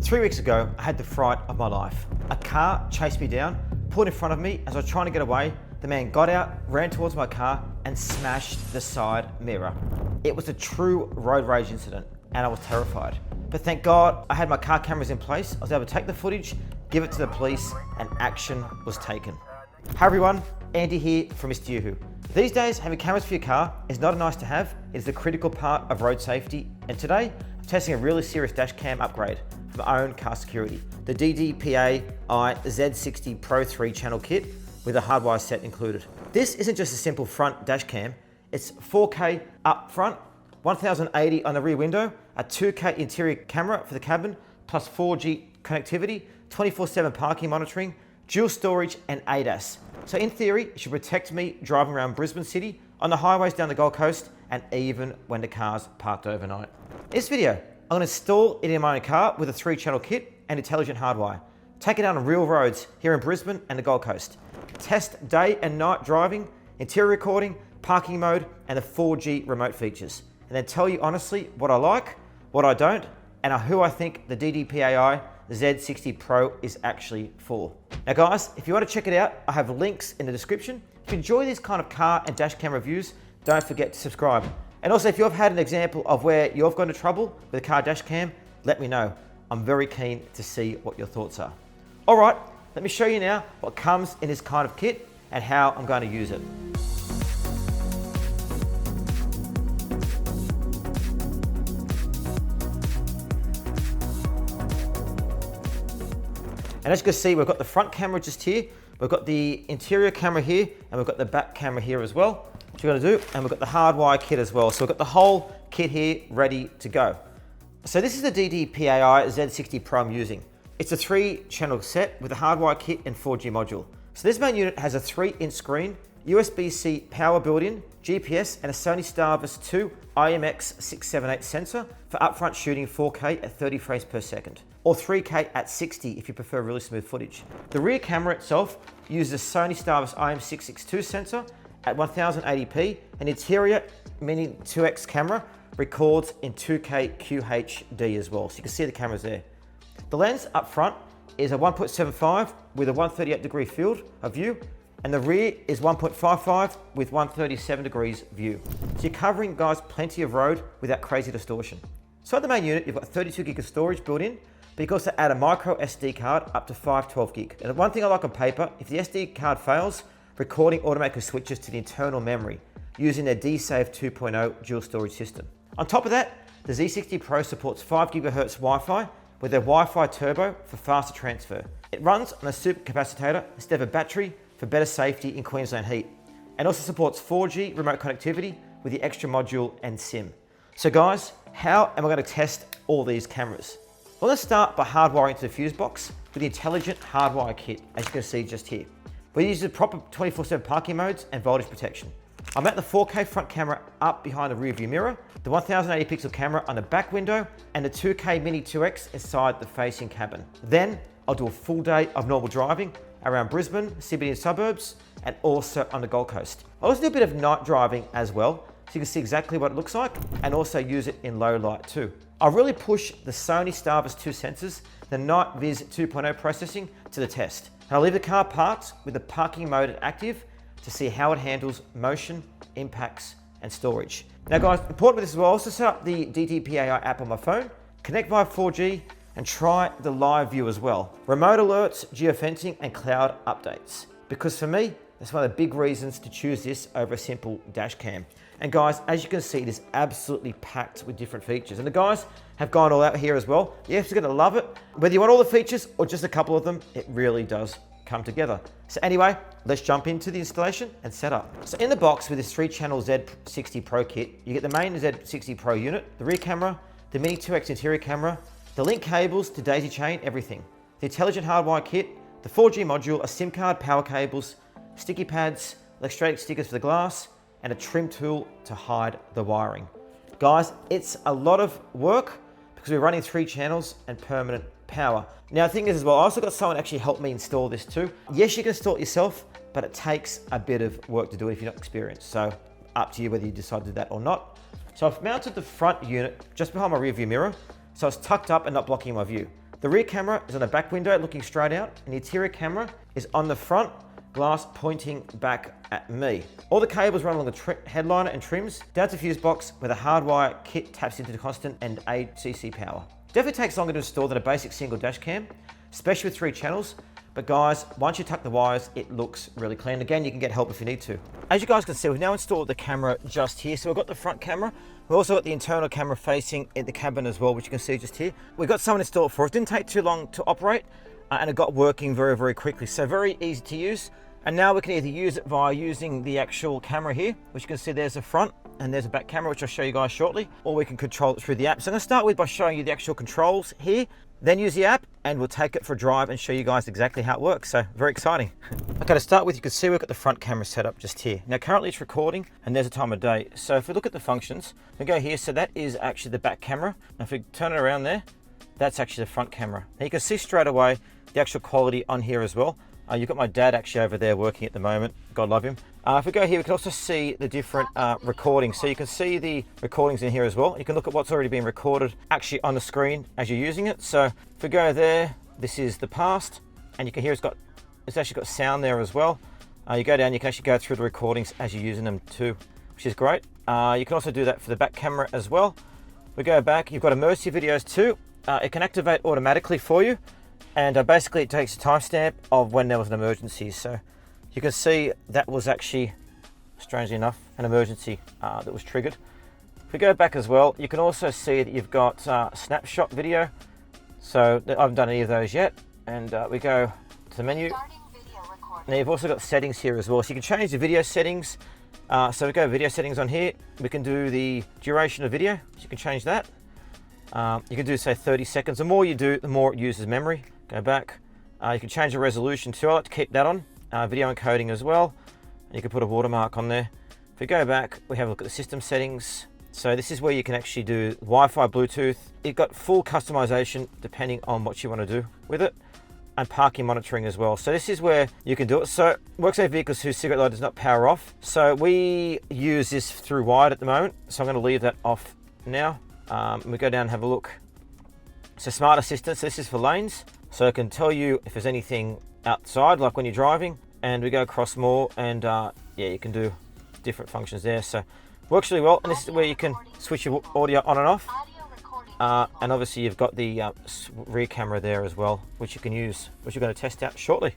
3 weeks ago, I had the fright of my life. A car chased me down, pulled in front of me. As I was trying to get away, the man got out, ran towards my car and smashed the side mirror. It was a true road rage incident and I was terrified. But thank God I had my car cameras in place. I was able to take the footage, give it to the police, and action was taken. Hi everyone, Andy here from Mr. Yoo-Hoo. These days, having cameras for your car is not a nice to have, it is a critical part of road safety. And today, I'm testing a really serious dash cam upgrade for my own car security. The DDPAI Z60 Pro 3-channel kit with a Hardwire set included. This isn't just a simple front dash cam, it's 4K up front, 1080 on the rear window, a 2K interior camera for the cabin, plus 4G connectivity, 24/7 parking monitoring, dual storage and ADAS. So in theory, it should protect me driving around Brisbane City, on the highways down the Gold Coast, and even when the car's parked overnight. In this video, I'm going to install it in my own car with a 3-channel kit and intelligent hardwire. Take it down on real roads here in Brisbane and the Gold Coast. Test day and night driving, interior recording, parking mode, and the 4G remote features. And then tell you honestly what I like, what I don't, and who I think the DDPAI Z60 Pro is actually for. Now guys, if you want to check it out, I have links in the description. If you enjoy these kind of car and dash cam reviews, don't forget to subscribe. And also, if you've had an example of where you've gone into trouble with a car dash cam, let me know. I'm very keen to see what your thoughts are. All right, let me show you now what comes in this kind of kit and how I'm going to use it. And as you can see, we've got the front camera just here, we've got the interior camera here, and we've got the back camera here as well, which we're gonna do, and we've got the Hardwire kit as well. So we've got the whole kit here ready to go. So this is the DDPAI Z60 Pro I'm using. It's a 3-channel set with a Hardwire kit and 4G module. So this main unit has a 3-inch screen, USB-C power built-in, GPS, and a Sony Starvis 2 IMX678 sensor for upfront shooting 4K at 30 frames per second, or 3K at 60 if you prefer really smooth footage. The rear camera itself uses a Sony Starvis IM662 sensor at 1080p, and interior mini 2X camera records in 2K QHD as well, so you can see the cameras there. The lens up front is a 1.75 with a 138 degree field of view, and the rear is 1.55 with 137 degrees view. So you're covering, guys, plenty of road without crazy distortion. So at the main unit, you've got 32 gig of storage built in, but you can also add a microSD card up to 512 gig. And one thing I like on paper, if the SD card fails, recording automatically switches to the internal memory using their D-Save 2.0 dual storage system. On top of that, the Z60 Pro supports 5 GHz Wi-Fi with their Wi-Fi Turbo for faster transfer. It runs on a super capacitor instead of a battery for better safety in Queensland heat, and also supports 4G remote connectivity with the extra module and SIM. So guys, how am I going to test all these cameras? Well, let's start by hardwiring to the fuse box with the intelligent hardwire kit, as you can see just here. We use the proper 24/7 parking modes and voltage protection. I mount the 4K front camera up behind the rear view mirror, the 1080 pixel camera on the back window, and the 2K Mini 2X inside the facing cabin. Then I'll do a full day of normal driving around Brisbane, CBD and suburbs, and also on the Gold Coast. I'll also do a bit of night driving as well, so you can see exactly what it looks like, and also use it in low light too. I'll really push the Sony Starvis 2 sensors, the Night Viz 2.0 processing to the test. And I'll leave the car parked with the parking mode at active to see how it handles motion, impacts, and storage. Now guys, important with this as well, also set up the DDPAI app on my phone, connect via 4G, and try the live view as well. Remote alerts, geo-fencing, and cloud updates. Because for me, that's one of the big reasons to choose this over a simple dash cam. And guys, as you can see, it is absolutely packed with different features. And the guys have gone all out here as well. You're just gonna love it. Whether you want all the features or just a couple of them, it really does come together. So anyway, let's jump into the installation and setup. So in the box with this 3-channel Z60 Pro kit, you get the main Z60 Pro unit, the rear camera, the Mini 2X interior camera, the link cables to daisy chain, everything. The intelligent hardwire kit, the 4G module, a SIM card, power cables, sticky pads, electrostatic stickers for the glass, and a trim tool to hide the wiring. Guys, it's a lot of work because we're running 3 channels and permanent power. Now the thing is as well, I also got someone actually help me install this too. Yes, you can install it yourself, but it takes a bit of work to do it if you're not experienced. So up to you whether you decide to do that or not. So I've mounted the front unit just behind my rear view mirror, so it's tucked up and not blocking my view. The rear camera is on the back window looking straight out, and the interior camera is on the front glass pointing back at me. All the cables run along the headliner and trims down to the fuse box where the Hardwire kit taps into the constant and AC power. Definitely takes longer to install than a basic single dash cam, especially with 3 channels. But guys, once you tuck the wires, it looks really clean. Again, you can get help if you need to. As you guys can see, we've now installed the camera just here. So we've got the front camera. We've also got the internal camera facing in the cabin as well, which you can see just here. We've got someone installed for us. It didn't take too long to operate and it got working very, very quickly. So very easy to use. And now we can either use it via using the actual camera here, which you can see there's a front and there's a back camera, which I'll show you guys shortly, or we can control it through the app. So I'm gonna start with by showing you the actual controls here, then use the app, and we'll take it for a drive and show you guys exactly how it works. So very exciting. Okay, to start with, you can see we've got the front camera set up just here. Now currently it's recording and there's a time of day. So if we look at the functions, we go here, so that is actually the back camera. Now if we turn it around there, that's actually the front camera. Now you can see straight away the actual quality on here as well. You've got my dad actually over there working at the moment. God love him. If we go here, we can also see the different recordings. So you can see the recordings in here as well. You can look at what's already been recorded actually on the screen as you're using it. So if we go there, this is the past, and you can hear it's actually got sound there as well. You go down, you can actually go through the recordings as you're using them too, which is great. You can also do that for the back camera as well. We go back, you've got emergency videos too. It can activate automatically for you. And basically it takes a timestamp of when there was an emergency. So you can see that was actually, strangely enough, an emergency that was triggered. If we go back as well, you can also see that you've got snapshot video. So I haven't done any of those yet. And we go to the menu. Now you've also got settings here as well. So you can change the video settings. So we go video settings on here. We can do the duration of video. So you can change that. You can do say 30 seconds. The more you do, the more it uses memory. Go back. You can change the resolution too. I like to keep that on. Video encoding as well. And you can put a watermark on there. If we go back, we have a look at the system settings. So this is where you can actually do Wi-Fi, Bluetooth. You've got full customization depending on what you want to do with it. And parking monitoring as well. So this is where you can do it. So works on vehicles whose cigarette lighter does not power off. So we use this through wired at the moment. So I'm going to leave that off now. We go down and have a look. So smart assistant, so this is for lanes. So it can tell you if there's anything outside, like when you're driving, and we go across more, and yeah, you can do different functions there. So works really well, and this is where you can switch your audio on and off. And obviously you've got the rear camera there as well, which you can use, which you're going to test out shortly.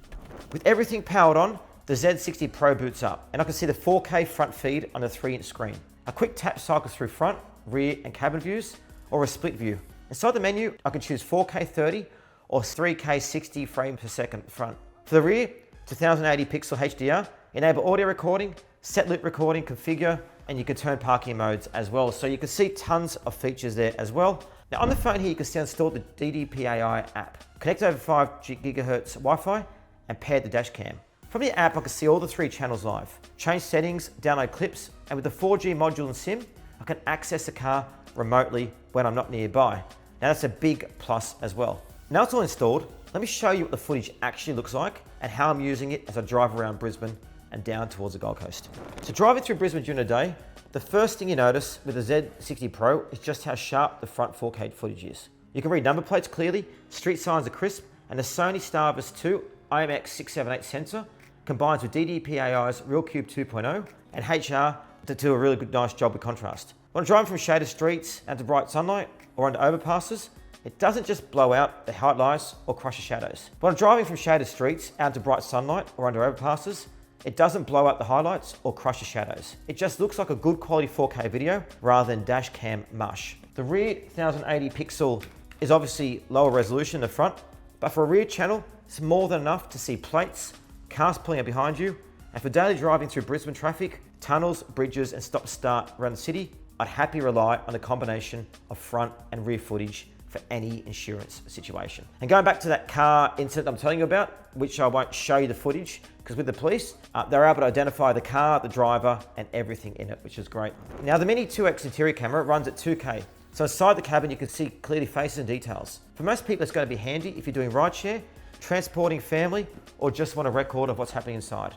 With everything powered on, the Z60 Pro boots up, and I can see the 4K front feed on the 3-inch screen. A quick tap cycles through front, rear, and cabin views, or a split view. Inside the menu, I can choose 4K 30 or 3K 60 frames per second front. For the rear, it's 1080 pixel HDR, enable audio recording, set loop recording, configure, and you can turn parking modes as well. So you can see tons of features there as well. Now on the phone here, you can see install the DDPAI app. Connect over 5 GHz Wi-Fi and pair the dash cam. From the app, I can see all the 3 channels live, change settings, download clips, and with the 4G module and SIM, I can access the car remotely when I'm not nearby. Now that's a big plus as well. Now it's all installed, let me show you what the footage actually looks like and how I'm using it as I drive around Brisbane and down towards the Gold Coast. So driving through Brisbane during the day, the first thing you notice with the Z60 Pro is just how sharp the front 4K footage is. You can read number plates clearly, street signs are crisp, and the Sony Starvis 2 IMX678 sensor combines with DDPAI's RealCube 2.0 and HR to do a really good, nice job with contrast. When I'm driving from shaded streets and to bright sunlight or under overpasses, it doesn't just blow out the highlights or crush the shadows. When I'm driving from shaded streets out to bright sunlight or under overpasses, it doesn't blow out the highlights or crush the shadows. It just looks like a good quality 4K video rather than dash cam mush. The rear 1080 pixel is obviously lower resolution than the front, but for a rear channel, it's more than enough to see plates, cars pulling up behind you, and for daily driving through Brisbane traffic, tunnels, bridges, and stop-start around the city, I'd happily rely on a combination of front and rear footage for any insurance situation. And going back to that car incident I'm telling you about, which I won't show you the footage, because with the police, they're able to identify the car, the driver, and everything in it, which is great. Now the Mini 2X interior camera runs at 2K. So inside the cabin, you can see clearly faces and details. For most people, it's going to be handy if you're doing rideshare, transporting family, or just want a record of what's happening inside.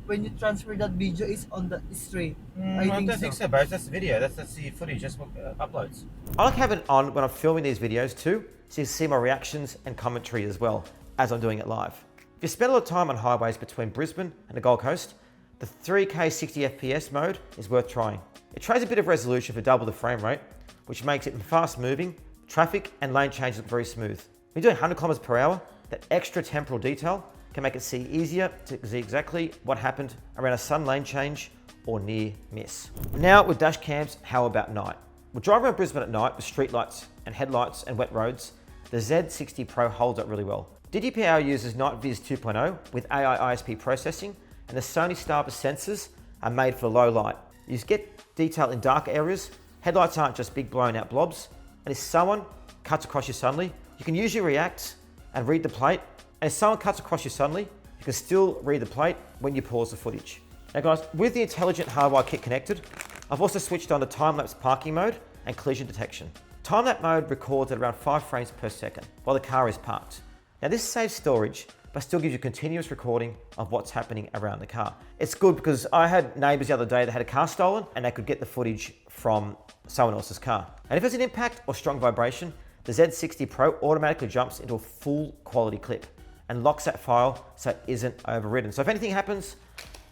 When you transfer that video, is on the straight. I don't think so, bro. That's the video. That's the footage. That's what uploads. I like having it on when I'm filming these videos too, so you can see my reactions and commentary as well as I'm doing it live. If you spend a lot of time on highways between Brisbane and the Gold Coast, the 3K 60 FPS mode is worth trying. It tries a bit of resolution for double the frame rate, which makes it fast moving, traffic and lane changes look very smooth. When you're doing 100 kilometers per hour, that extra temporal detail can make it see easier to see exactly what happened around a sudden lane change or near miss. Now with dash cams, how about night? We're driving around Brisbane at night with street lights and headlights and wet roads. The Z60 Pro holds up really well. DDPAI uses Night Viz 2.0 with AI ISP processing, and the Sony Starvis sensors are made for low light. You get detail in dark areas. Headlights aren't just big blown out blobs. And if someone cuts across you suddenly, you can usually react and read the plate. And if someone cuts across you suddenly, you can still read the plate when you pause the footage. Now guys, with the intelligent Hardwire kit connected, I've also switched on to time-lapse parking mode and collision detection. Time-lapse mode records at around 5 frames per second while the car is parked. Now this saves storage, but still gives you continuous recording of what's happening around the car. It's good because I had neighbors the other day that had a car stolen and they could get the footage from someone else's car. And if there's an impact or strong vibration, the Z60 Pro automatically jumps into a full quality clip and locks that file so it isn't overridden. So if anything happens,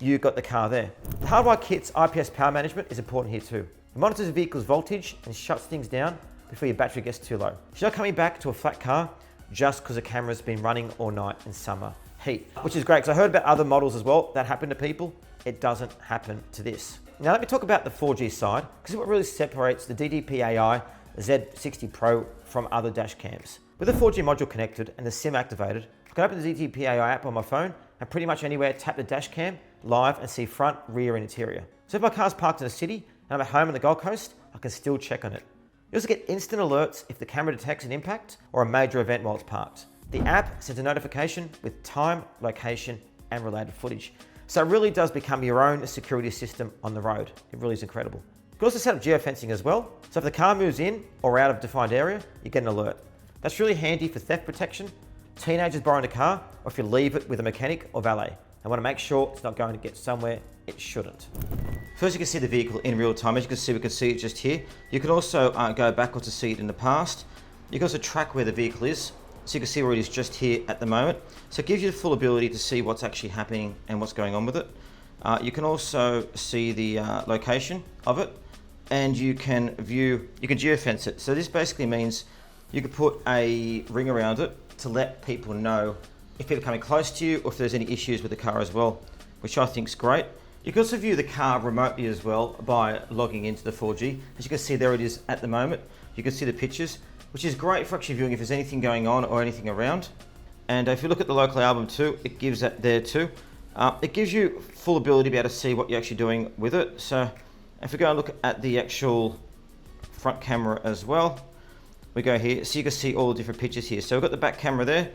you've got the car there. The Hardwire kit's IPS power management is important here too. It monitors the vehicle's voltage and shuts things down before your battery gets too low. So you're not coming back to a flat car just because the camera's been running all night in summer heat, which is great because I heard about other models as well that happen to people. It doesn't happen to this. Now let me talk about the 4G side, because it's what really separates the DDPAI Z60 Pro from other dash cams. With the 4G module connected and the SIM activated, I can open the DDPAI app on my phone and pretty much anywhere tap the dash cam live and see front, rear and interior. So if my car's parked in a city and I'm at home on the Gold Coast, I can still check on it. You also get instant alerts if the camera detects an impact or a major event while it's parked. The app sends a notification with time, location and related footage. So it really does become your own security system on the road. It really is incredible. You can also set up geo-fencing as well. So if the car moves in or out of a defined area, you get an alert. That's really handy for theft protection, teenagers borrowing a car, or if you leave it with a mechanic or valet. I want to make sure it's not going to get somewhere it shouldn't. First, you can see the vehicle in real time. As you can see, we can see it just here. You can also go backwards to see it in the past. You can also track where the vehicle is. So you can see where it is just here at the moment. So it gives you the full ability to see what's actually happening and what's going on with it. You can also see the location of it, and you can geofence it. So this basically means you could put a ring around it to let people know if people are coming close to you or if there's any issues with the car as well, which I think is great. You can also view the car remotely as well by logging into the 4G. As you can see, there it is at the moment. You can see the pictures, which is great for actually viewing if there's anything going on or anything around. And if you look at the local album too, it gives that there too. It gives you full ability to be able to see what you're actually doing with it. So if we go and look at the actual front camera as well, we go here, so you can see all the different pictures here. So we've got the back camera there.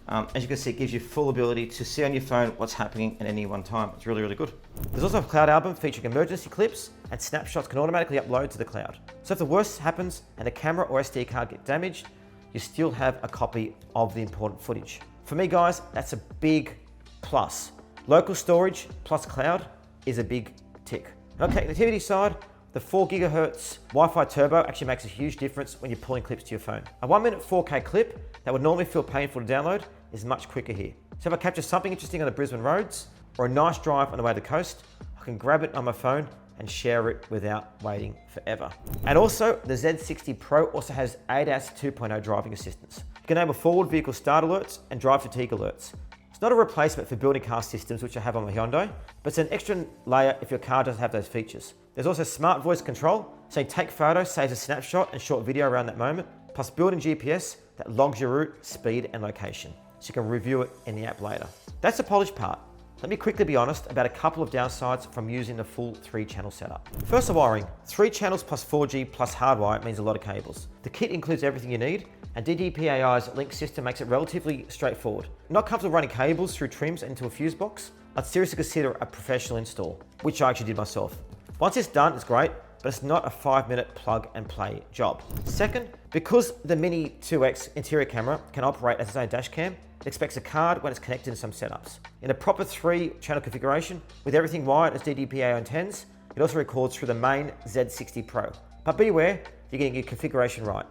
As you can see, it gives you full ability to see on your phone what's happening at any one time. It's really, really good. There's also a cloud album featuring emergency clips, and snapshots can automatically upload to the cloud. So if the worst happens and the camera or SD card get damaged, you still have a copy of the important footage. For me guys, that's a big plus. Local storage plus cloud is a big tick. On the connectivity side, the 4 GHz Wi-Fi turbo actually makes a huge difference when you're pulling clips to your phone. A 1-minute 4K clip that would normally feel painful to download is much quicker here. So if I capture something interesting on the Brisbane roads or a nice drive on the way to the coast, I can grab it on my phone and share it without waiting forever. And also, the Z60 Pro also has ADAS 2.0 driving assistance. You can enable forward vehicle start alerts and drive fatigue alerts. It's not a replacement for building car systems, which I have on my Hyundai, but it's an extra layer if your car doesn't have those features. There's also smart voice control, so you take photos, saves a snapshot and short video around that moment, plus built-in GPS that logs your route, speed and location, so you can review it in the app later. That's the polished part. Let me quickly be honest about a couple of downsides from using the full 3-channel setup. First, the wiring. 3 channels plus 4G plus Hardwire means a lot of cables. The kit includes everything you need, and DDPAI's link system makes it relatively straightforward. Not comfortable running cables through trims into a fuse box? I'd seriously consider a professional install, which I actually did myself. Once it's done, it's great, but it's not a 5-minute plug and play job. Second, because the Mini 2X interior camera can operate as its own dash cam, it expects a card when it's connected to some setups. In a proper 3-channel configuration, with everything wired as DDPAI intends, it also records through the main Z60 Pro. But beware, you're getting your configuration right.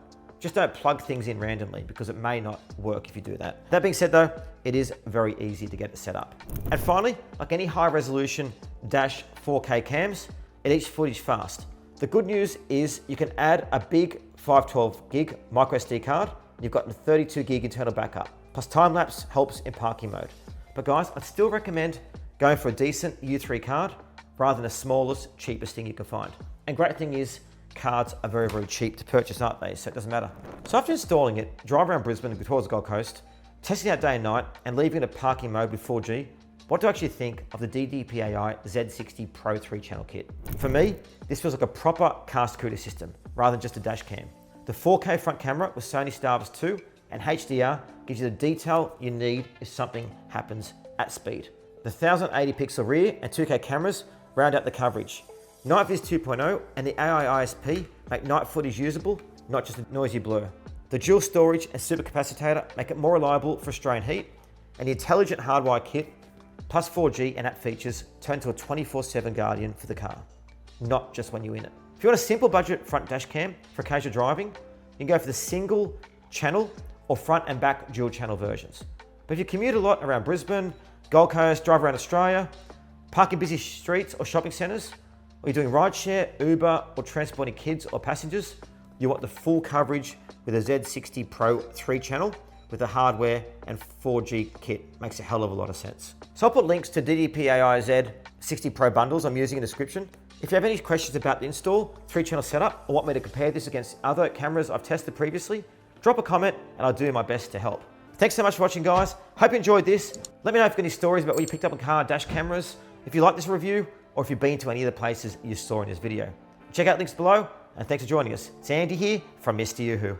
Just don't plug things in randomly because it may not work if you do that. That being said though, it is very easy to get it set up. And finally, like any high resolution dash 4K cams, it eats footage fast. The good news is you can add a big 512 gig microSD card. You've got a 32 gig internal backup. Plus time-lapse helps in parking mode. But guys, I'd still recommend going for a decent U3 card rather than the smallest, cheapest thing you can find. And great thing is, cards are very, very cheap to purchase, aren't they? So it doesn't matter. So after installing it, drive around Brisbane and towards the Gold Coast, testing out day and night, and leaving it in parking mode with 4G, what do I actually think of the DDPAI Z60 Pro 3-channel kit? For me, this feels like a proper car scooter system, rather than just a dash cam. The 4K front camera with Sony Starvis 2 and HDR gives you the detail you need if something happens at speed. The 1080 pixel rear and 2K cameras round out the coverage. Night Viz 2.0 and the AI ISP make night footage usable, not just a noisy blur. The dual storage and super capacitor make it more reliable for Australian heat, and the intelligent Hardwire kit plus 4G and app features turn to a 24/7 guardian for the car, not just when you're in it. If you want a simple budget front dash cam for casual driving, you can go for the single channel or front and back dual channel versions. But if you commute a lot around Brisbane, Gold Coast, drive around Australia, park in busy streets or shopping centres, or you're doing rideshare, Uber, or transporting kids or passengers, you want the full coverage with a Z60 Pro 3-channel with the Hardwire and 4G kit. Makes a hell of a lot of sense. So I'll put links to DDPAI Z60 Pro bundles I'm using in the description. If you have any questions about the install, 3-channel setup, or want me to compare this against other cameras I've tested previously, drop a comment and I'll do my best to help. Thanks so much for watching, guys. Hope you enjoyed this. Let me know if you've got any stories about what you picked up on car dash cameras, if you like this review, or if you've been to any of the places you saw in this video. Check out links below, and thanks for joining us. It's Andy here from Mr. Yoo-Hoo.